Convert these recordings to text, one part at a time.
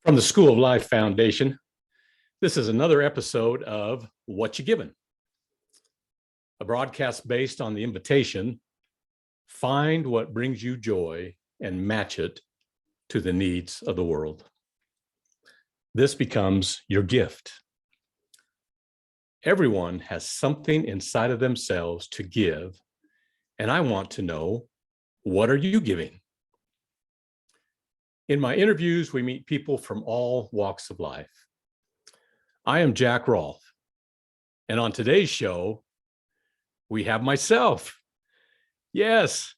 From the School of Life Foundation, this is another episode of What You Given, a broadcast based on the invitation, find what brings you joy and match it to the needs of the world. This becomes your gift. Everyone has something inside of themselves to give, and I want to know, what are you giving? In my interviews, we meet people from all walks of life. I am Jack Rolfe, and on today's show, we have myself. Yes,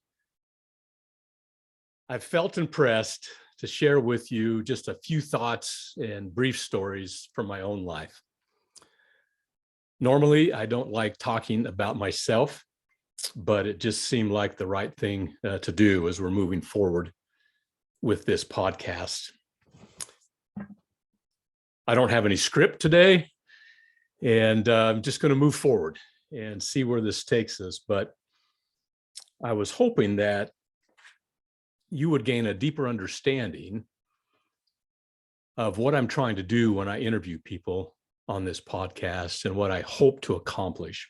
I felt impressed to share with you just a few thoughts and brief stories from my own life. Normally, I don't like talking about myself, but it just seemed like the right thing to do as we're moving forward with this podcast. I don't have any script today, and I'm just going to move forward and see where this takes us. But I was hoping that you would gain a deeper understanding of what I'm trying to do when I interview people on this podcast and what I hope to accomplish.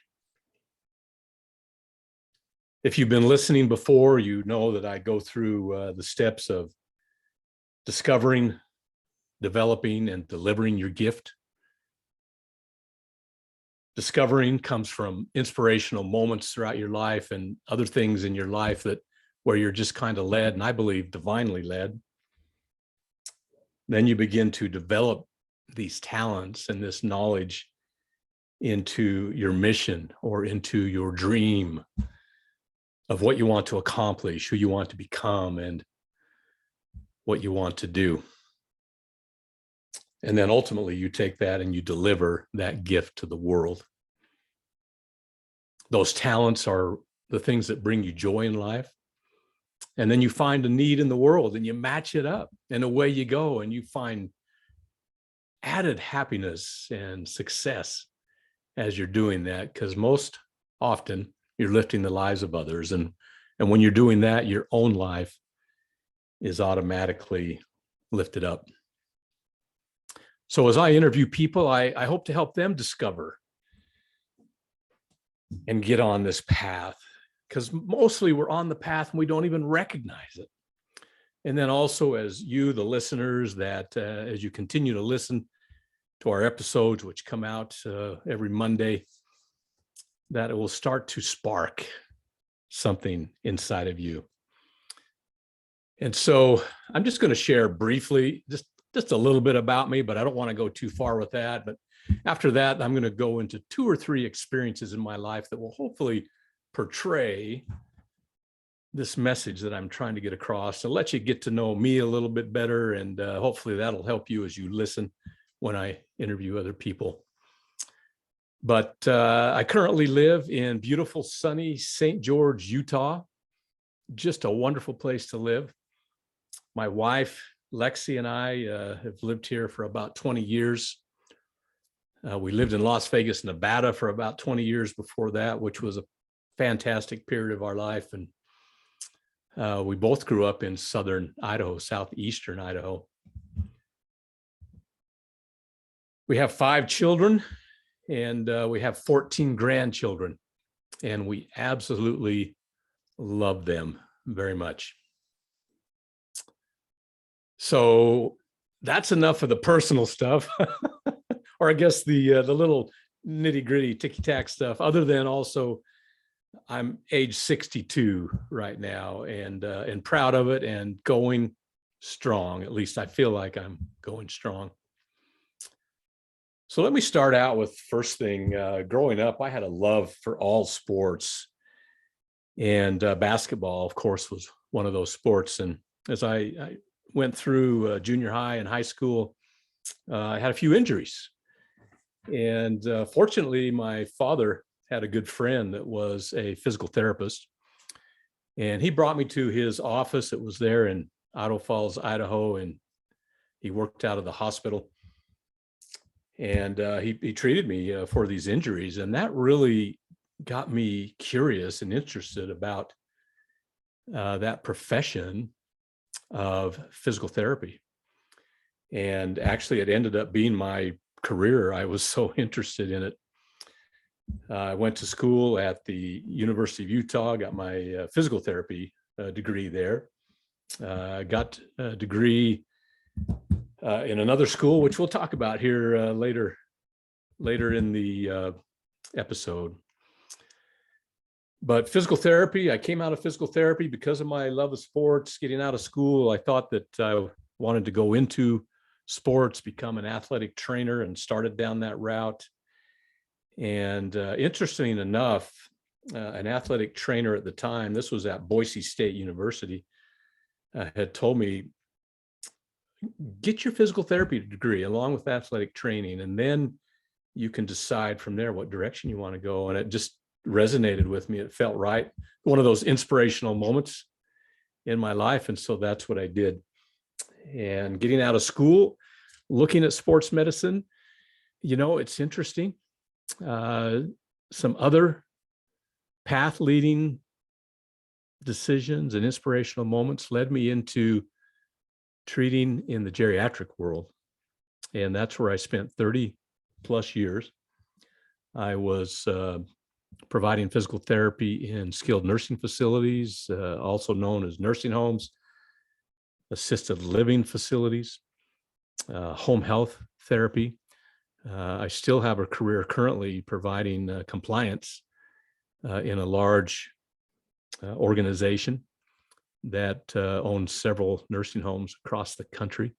If you've been listening before, you know that I go through the steps of discovering, developing, and delivering your gift. Discovering comes from inspirational moments throughout your life and other things in your life where you're just kind of led, and I believe divinely led. Then you begin to develop these talents and this knowledge into your mission or into your dream of what you want to accomplish, who you want to become, and what you want to do. And then ultimately you take that and you deliver that gift to the world. Those talents are the things that bring you joy in life. And then you find a need in the world and you match it up, and away you go, and you find added happiness and success as you're doing that, because most often you're lifting the lives of others. And when you're doing that, your own life is automatically lifted up. So as I interview people, I hope to help them discover and get on this path, because mostly we're on the path and we don't even recognize it. And then also, as you, the listeners, that as you continue to listen to our episodes, which come out every Monday, that it will start to spark something inside of you. And so I'm just going to share briefly just a little bit about me, but I don't want to go too far with that. But after that, I'm going to go into 2 or 3 experiences in my life that will hopefully portray this message that I'm trying to get across, to let you get to know me a little bit better. And hopefully that'll help you as you listen when I interview other people. But I currently live in beautiful, sunny St. George, Utah. Just a wonderful place to live. My wife, Lexi, and I have lived here for about 20 years. We lived in Las Vegas, Nevada for about 20 years before that, which was a fantastic period of our life. And we both grew up in southern Idaho, southeastern Idaho. We have 5 children, and we have 14 grandchildren, and we absolutely love them very much. So that's enough of the personal stuff, or I guess the little nitty-gritty ticky-tack stuff, other than also I'm age 62 right now, and proud of it and going strong. At least I feel like I'm going strong. So let me start out with first thing. Growing up, I had a love for all sports, and basketball, of course, was one of those sports. And as I went through junior high and high school, I had a few injuries. And fortunately, my father had a good friend that was a physical therapist. And he brought me to his office. It was there in Idaho Falls, Idaho, and he worked out of the hospital. And he treated me for these injuries. And that really got me curious and interested about that profession of physical therapy. And actually, it ended up being my career. I was so interested in it. I went to school at the University of Utah, got my physical therapy degree there. Got a degree in another school, which we'll talk about here later in the episode. But physical therapy, I came out of physical therapy because of my love of sports. Getting out of school, I thought that I wanted to go into sports, become an athletic trainer, and started down that route. And interesting enough, an athletic trainer at the time, this was at Boise State University, had told me, get your physical therapy degree along with athletic training, and then you can decide from there what direction you want to go. And it just resonated with me. It felt right. One of those inspirational moments in my life. And so that's what I did. And getting out of school, looking at sports medicine, it's interesting. Some other path leading decisions and inspirational moments led me into treating in the geriatric world. And that's where I spent 30 plus years. I was providing physical therapy in skilled nursing facilities, also known as nursing homes, assisted living facilities, home health therapy. I still have a career currently providing compliance in a large organization that owns several nursing homes across the country.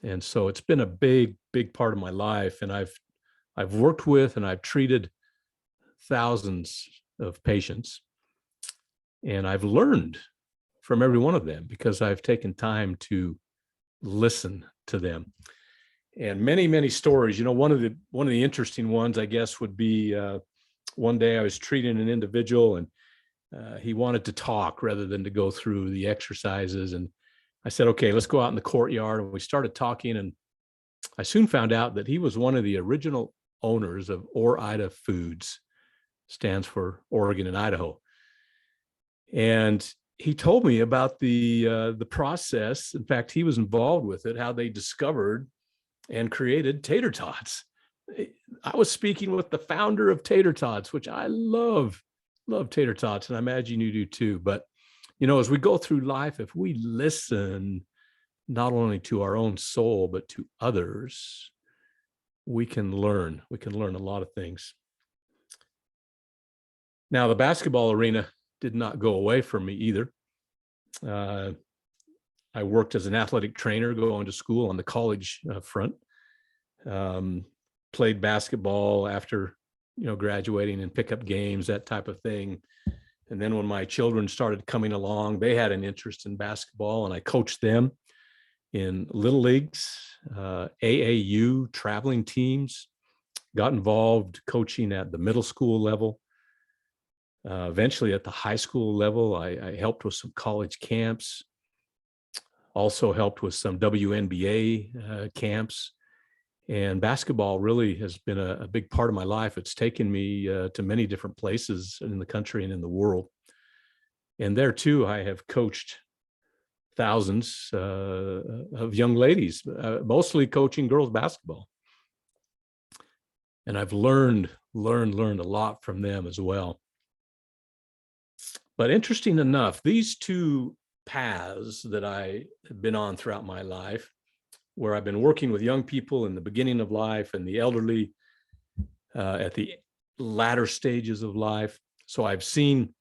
And so it's been a big, big part of my life. And I've worked with and I've treated thousands of patients. And I've learned from every one of them because I've taken time to listen to them. And many, many stories. One of the interesting ones, I guess, would be one day I was treating an individual and he wanted to talk rather than to go through the exercises. And I said, okay, let's go out in the courtyard. And we started talking. And I soon found out that he was one of the original owners of Ore-Ida Foods, stands for Oregon and Idaho. And he told me about the process. In fact, he was involved with it, how they discovered and created tater tots. I was speaking with the founder of tater tots, which I love tater tots, and I imagine you do too. But as we go through life, if we listen not only to our own soul but to others, we can learn a lot of things. Now, the basketball arena did not go away from me either. I worked as an athletic trainer, going to school on the college front. Played basketball after graduating and pickup games, that type of thing. And then when my children started coming along, they had an interest in basketball, and I coached them in little leagues, AAU, traveling teams, got involved coaching at the middle school level. Eventually at the high school level, I helped with some college camps, also helped with some WNBA camps. And basketball really has been a big part of my life. It's taken me to many different places in the country and in the world. And there too, I have coached thousands of young ladies, mostly coaching girls basketball. And I've learned a lot from them as well. But interesting enough, these two paths that I have been on throughout my life, where I've been working with young people in the beginning of life and the elderly at the latter stages of life. So I've seen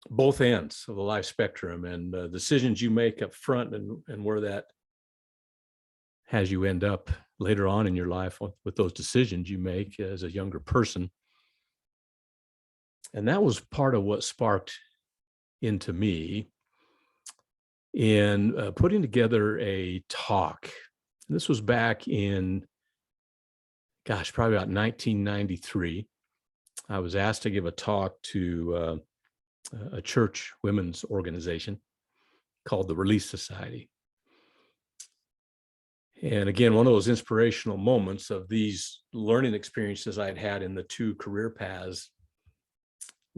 both ends of the life spectrum, and decisions you make up front and where that has you end up later on in your life with those decisions you make as a younger person. And that was part of what sparked into me in putting together a talk. And this was back in, probably about 1993. I was asked to give a talk to a church women's organization called the Relief Society. And again, one of those inspirational moments of these learning experiences I'd had in the two career paths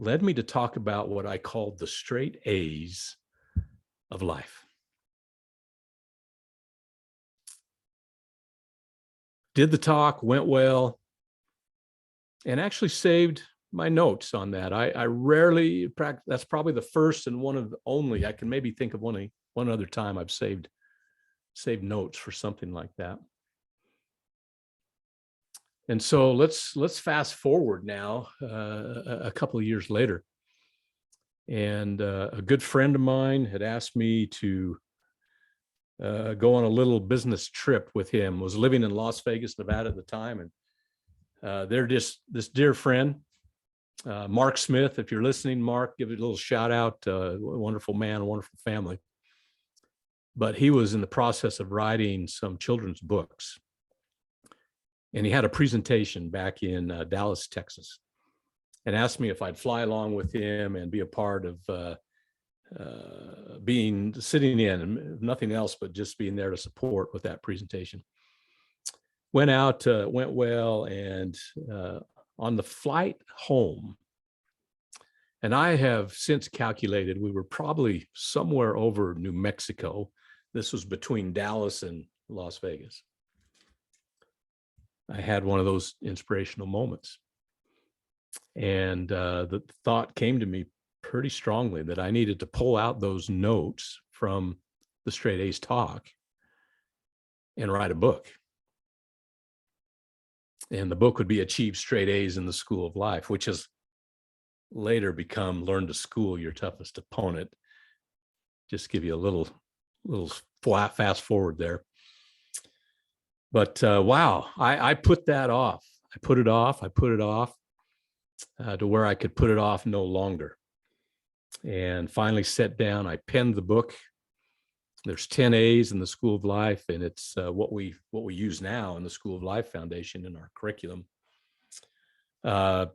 led me to talk about what I called the straight A's of life. did the talk, went well, and actually saved my notes on that. I rarely practice. That's probably the first and one of the only, I can maybe think of one other time I've saved notes for something like that. And so let's fast forward now a couple of years later. And a good friend of mine had asked me to go on a little business trip with him. Was living in Las Vegas, Nevada at the time, and they're just this dear friend, Mark Smith. If you're listening, Mark, give it a little shout out. Wonderful man, wonderful family. But he was in the process of writing some children's books, and he had a presentation back in Dallas, Texas, and asked me if I'd fly along with him and be a part of sitting in, and nothing else but just being there to support with that presentation. Went out, went well, and on the flight home, and I have since calculated we were probably somewhere over New Mexico. This was between Dallas and Las Vegas. I had one of those inspirational moments. And the thought came to me pretty strongly that I needed to pull out those notes from the Straight A's talk and write a book. And the book would be Achieve Straight A's in the School of Life, which has later become Learn to School Your Toughest Opponent. Just give you a little fast forward there. But wow, I put that off. I put it off to where I could put it off no longer. And finally sat down, I penned the book. There's 10 A's in the School of Life, and it's what we use now in the School of Life Foundation in our curriculum.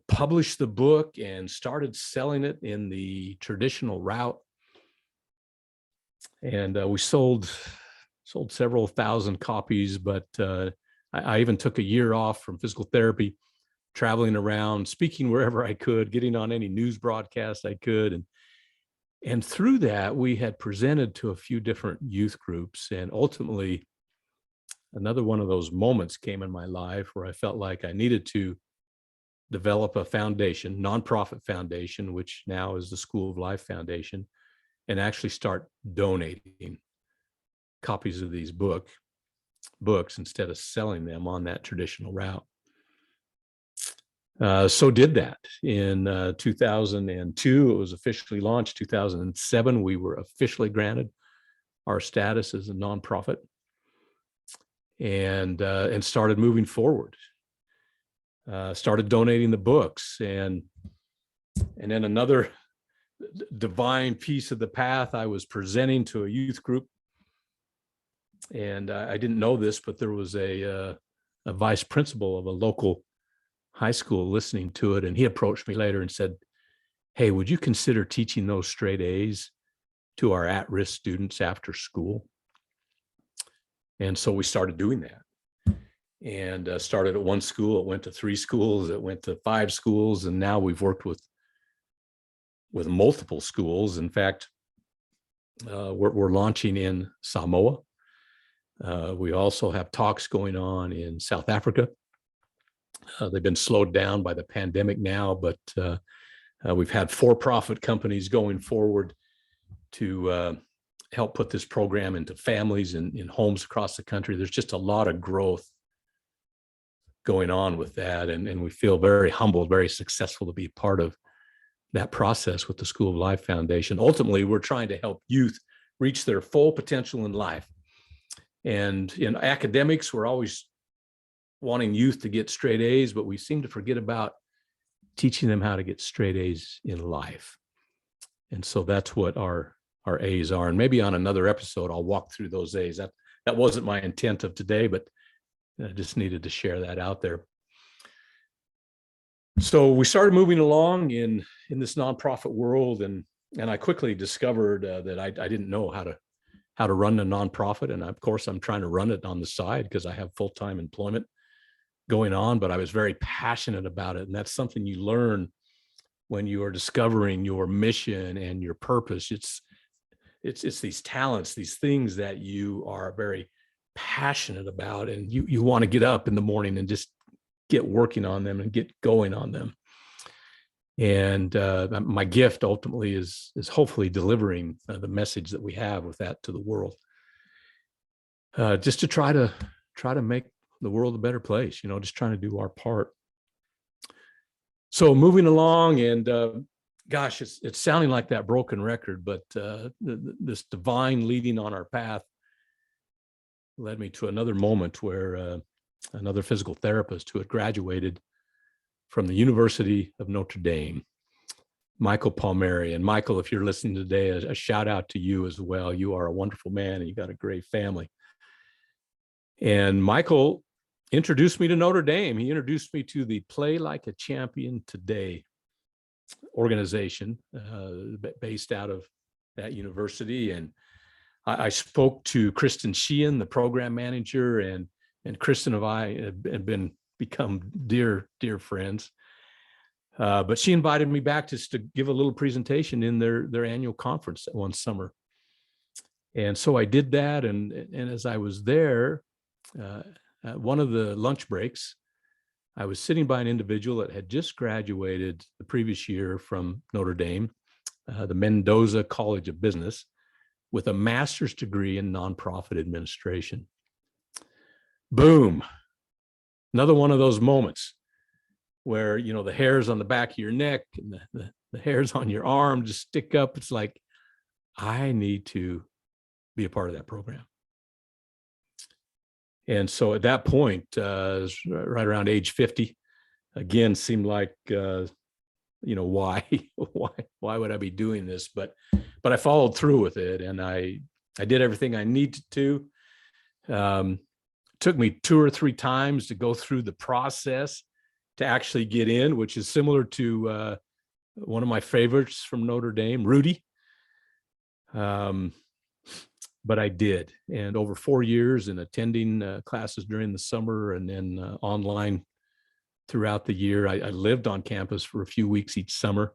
Published the book and started selling it in the traditional route. And we sold several thousand copies, but I even took a year off from physical therapy, traveling around, speaking wherever I could, getting on any news broadcast I could. And through that, we had presented to a few different youth groups. And ultimately, another one of those moments came in my life where I felt like I needed to develop a foundation, nonprofit foundation, which now is the School of Life Foundation, and actually start donating copies of these books instead of selling them on that traditional route. So did that in 2002. It was officially launched. 2007, we were officially granted our status as a nonprofit, and started moving forward. Started donating the books, and then another divine piece of the path. I was presenting to a youth group, and I didn't know this, but there was a vice principal of a local high school listening to it, and he approached me later and said, "Hey, would you consider teaching those straight A's to our at-risk students after school?" And so we started doing that, and started at one school. It went to 3 schools. It went to 5 schools, and now we've worked with multiple schools. In fact, we're launching in Samoa. We also have talks going on in South Africa. They've been slowed down by the pandemic now, but we've had for-profit companies going forward to help put this program into families and in homes across the country. There's just a lot of growth going on with that, and we feel very humbled, very successful to be part of that process with the School of Life Foundation. Ultimately, we're trying to help youth reach their full potential in life. And in academics, we're always wanting youth to get straight A's, but we seem to forget about teaching them how to get straight A's in life. And so that's what our A's are. And maybe on another episode, I'll walk through those A's. That wasn't my intent of today, but I just needed to share that out there. So we started moving along in this nonprofit world, and I quickly discovered that I didn't know how to run a nonprofit. And of course, I'm trying to run it on the side because I have full-time employment going on, but I was very passionate about it. And that's something you learn when you are discovering your mission and your purpose. It's these talents, these things that you are very passionate about, and you want to get up in the morning and just get working on them and get going on them. And my gift ultimately is hopefully delivering the message that we have with that to the world, just to try to make the world a better place, just trying to do our part. So moving along, and gosh, it's sounding like that broken record, but this divine leading on our path led me to another moment where another physical therapist who had graduated from the University of Notre Dame, Michael Palmieri. And Michael, if you're listening today, a shout out to you as well. You are a wonderful man and you got a great family. And Michael introduced me to Notre Dame. He introduced me to the Play Like a Champion Today organization based out of that university. And I spoke to Kristen Sheehan, the program manager, and Kristen and I have become dear friends. But she invited me back just to give a little presentation in their annual conference one summer. And so I did that. And as I was there, at one of the lunch breaks, I was sitting by an individual that had just graduated the previous year from Notre Dame, the Mendoza College of Business, with a master's degree in nonprofit administration. Boom. Another one of those moments where, the hairs on the back of your neck and the hairs on your arm just stick up. It's like, I need to be a part of that program. And so at that point, right around age 50, again, seemed like, why would I be doing this? But I followed through with it, and I did everything I needed to. Took me 2 or 3 times to go through the process to actually get in, which is similar to one of my favorites from Notre Dame, Rudy. But I did. And over 4 years and attending classes during the summer and then online throughout the year, I lived on campus for a few weeks each summer.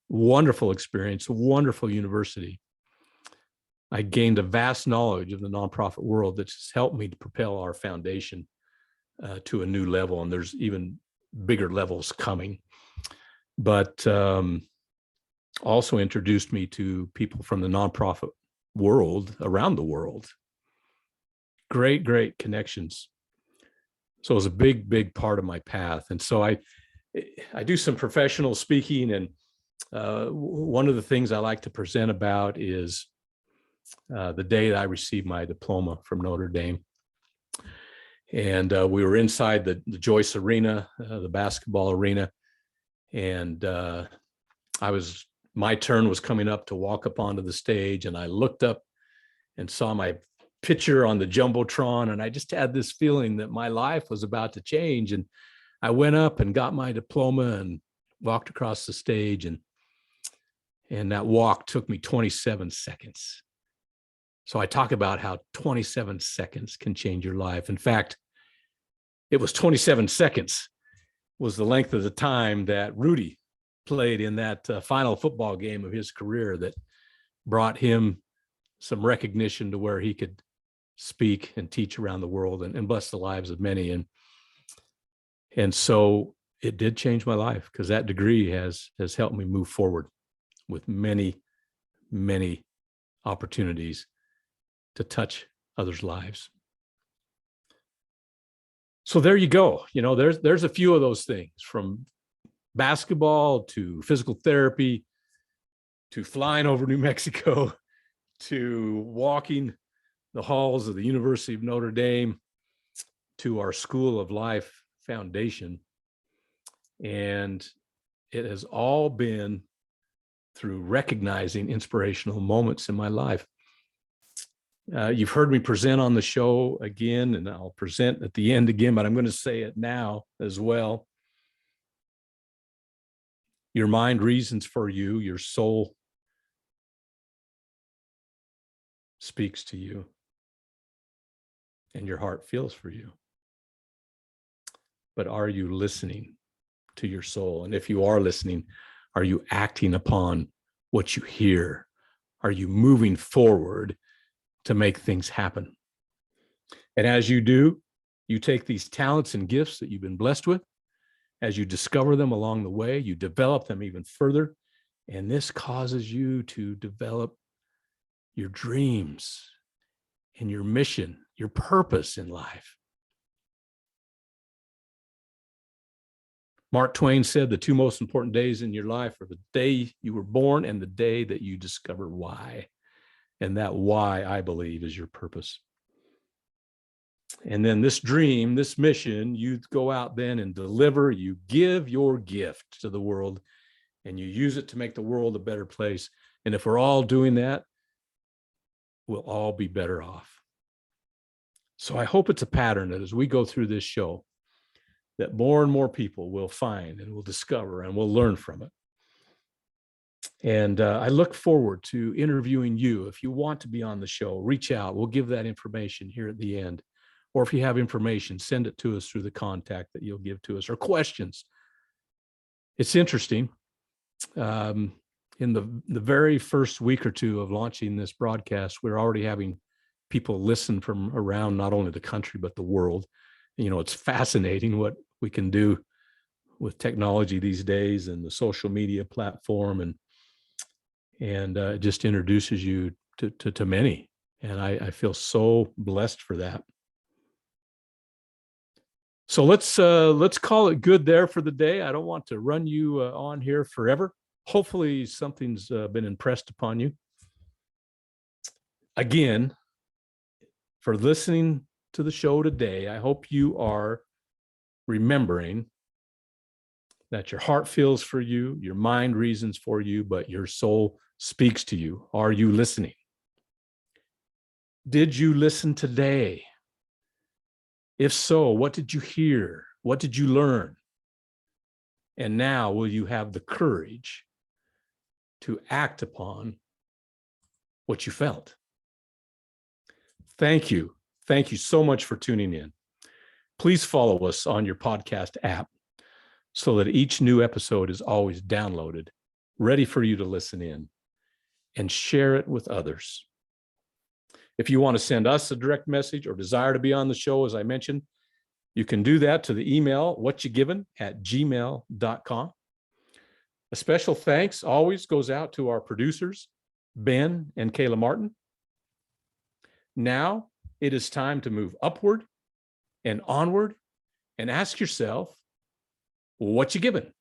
Wonderful experience, wonderful university. I gained a vast knowledge of the nonprofit world that's helped me to propel our foundation to a new level. And there's even bigger levels coming. But also introduced me to people from the nonprofit world around the world. Great connections. So it was a big part of my path. And so I do some professional speaking, and one of the things I like to present about is the day that I received my diploma from Notre Dame. And we were inside the Joyce Arena, the basketball arena, and my turn was coming up to walk up onto the stage, and I looked up and saw my picture on the Jumbotron, and I just had this feeling that my life was about to change. And I went up and got my diploma and walked across the stage, and that walk took me 27 seconds. So I talk about how 27 seconds can change your life. In fact, it was 27 seconds was the length of the time that Rudy played in that final football game of his career that brought him some recognition to where he could speak and teach around the world and bless the lives of many. And so it did change my life, because that degree has helped me move forward with many opportunities to touch others' lives. So there you go. There's a few of those things, from basketball to physical therapy, to flying over New Mexico, to walking the halls of the University of Notre Dame, to our School of Life Foundation. And it has all been through recognizing inspirational moments in my life. You've heard me present on the show again, and I'll present at the end again, but I'm going to say it now as well. Your mind reasons for you, your soul speaks to you, and your heart feels for you. But are you listening to your soul? And if you are listening, are you acting upon what you hear? Are you moving forward to make things happen? And as you do, you take these talents and gifts that you've been blessed with, as you discover them along the way, you develop them even further. And this causes you to develop your dreams and your mission, your purpose in life. Mark Twain said the two most important days in your life are the day you were born and the day that you discover why. And that why, I believe, is your purpose. And then this dream, this mission, you go out then and deliver, you give your gift to the world, and you use it to make the world a better place. And if we're all doing that, we'll all be better off. So I hope it's a pattern that as we go through this show, that more and more people will find and will discover and will learn from it. And I look forward to interviewing you. If you want to be on the show, reach out. We'll give that information here at the end. Or if you have information, send it to us through the contact that you'll give to us, or questions. It's interesting. In the very first week or two of launching this broadcast, we're already having people listen from around not only the country, but the world. You know, it's fascinating what we can do with technology these days and the social media platform, and it just introduces you to many. And I feel so blessed for that. So let's call it good there for the day. I don't want to run you on here forever. Hopefully something's been impressed upon you. Again, for listening to the show today, I hope you are remembering that your heart feels for you, your mind reasons for you, but your soul speaks to you. Are you listening? Did you listen today? If so, what did you hear? What did you learn? And now will you have the courage to act upon what you felt? Thank you. Thank you so much for tuning in. Please follow us on your podcast app so that each new episode is always downloaded, ready for you to listen in, and share it with others. If you want to send us a direct message or desire to be on the show, as I mentioned, you can do that to the email whatyougivin@gmail.com. A special thanks always goes out to our producers, Ben and Kayla Martin. Now it is time to move upward and onward and ask yourself, what you giving?